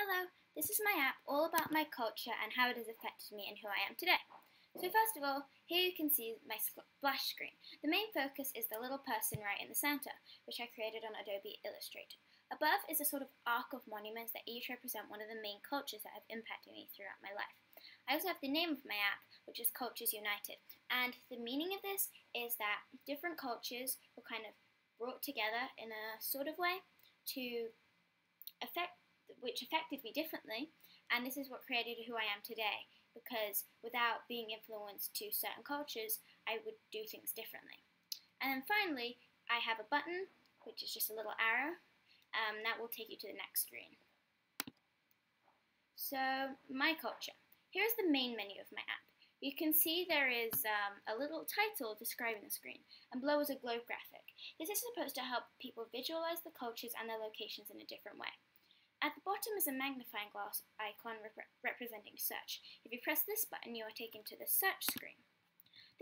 Hello, this is my app all about my culture and how it has affected me and who I am today. So first of all, here you can see my splash screen. The main focus is the little person right in the center, which I created on Adobe Illustrator. Above is a sort of arc of monuments that each represent one of the main cultures that have impacted me throughout my life. I also have the name of my app, which is Cultures United, and the meaning of this is that different cultures were kind of brought together in a sort of way which affected me differently, and this is what created who I am today, because without being influenced to certain cultures, I would do things differently. And then finally, I have a button, which is just a little arrow, that will take you to the next screen. So, my culture. Here's the main menu of my app. You can see there is a little title describing the screen, and below is a globe graphic. This is supposed to help people visualize the cultures and their locations in a different way. At the bottom is a magnifying glass icon representing search. If you press this button, you are taken to the search screen.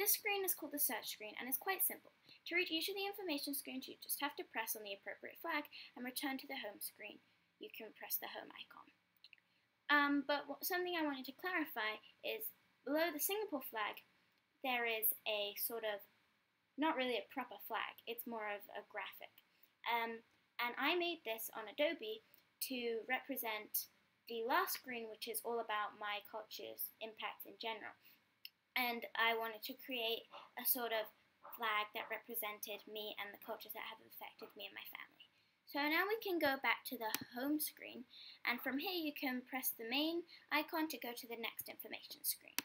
This screen is called the search screen and is quite simple. To reach each of the information screens, you just have to press on the appropriate flag and return to the home screen. You can press the home icon. Something I wanted to clarify is below the Singapore flag, there is a sort of, not really a proper flag, it's more of a graphic. And I made this on Adobe to represent the last screen, which is all about my culture's impact in general. And I wanted to create a sort of flag that represented me and the cultures that have affected me and my family. So now we can go back to the home screen, and from here you can press the main icon to go to the next information screen.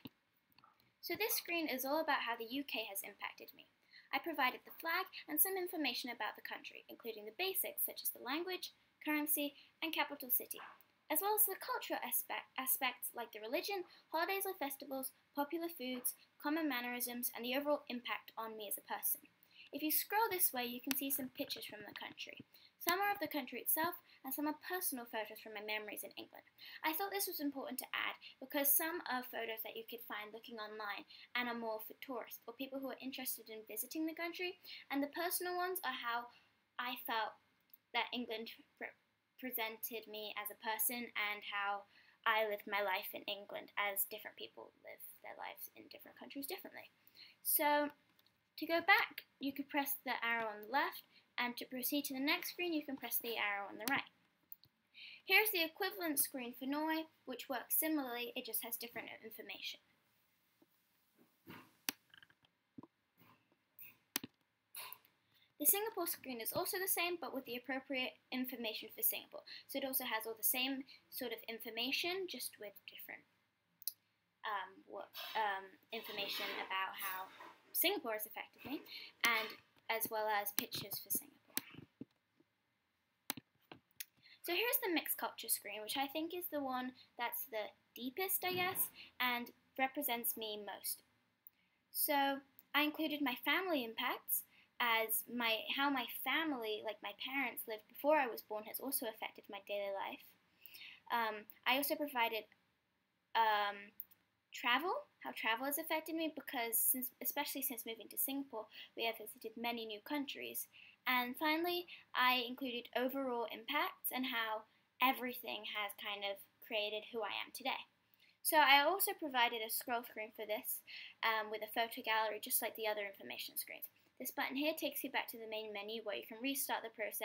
So this screen is all about how the UK has impacted me. I provided the flag and some information about the country, including the basics such as the language, currency, and capital city, as well as the cultural aspects like the religion, holidays or festivals, popular foods, common mannerisms, and the overall impact on me as a person. If you scroll this way, you can see some pictures from the country. Some are of the country itself, and some are personal photos from my memories in England. I thought this was important to add because some are photos that you could find looking online and are more for tourists or people who are interested in visiting the country, and the personal ones are how I felt that England represented me as a person and how I lived my life in England, as different people live their lives in different countries differently. So to go back, you could press the arrow on the left, and to proceed to the next screen, you can press the arrow on the right. Here's the equivalent screen for Norway, which works similarly, it just has different information. The Singapore screen is also the same, but with the appropriate information for Singapore. So it also has all the same sort of information, just with different information about how Singapore has affected me, and as well as pictures for Singapore. So here's the mixed culture screen, which I think is the one that's the deepest, I guess, and represents me most. So I included my family impacts, as how my family, like my parents, lived before I was born has also affected my daily life. I also provided how travel has affected me, because especially since moving to Singapore, we have visited many new countries. And finally, I included overall impacts and how everything has kind of created who I am today. So I also provided a scroll screen for this with a photo gallery, just like the other information screens. This button here takes you back to the main menu where you can restart the process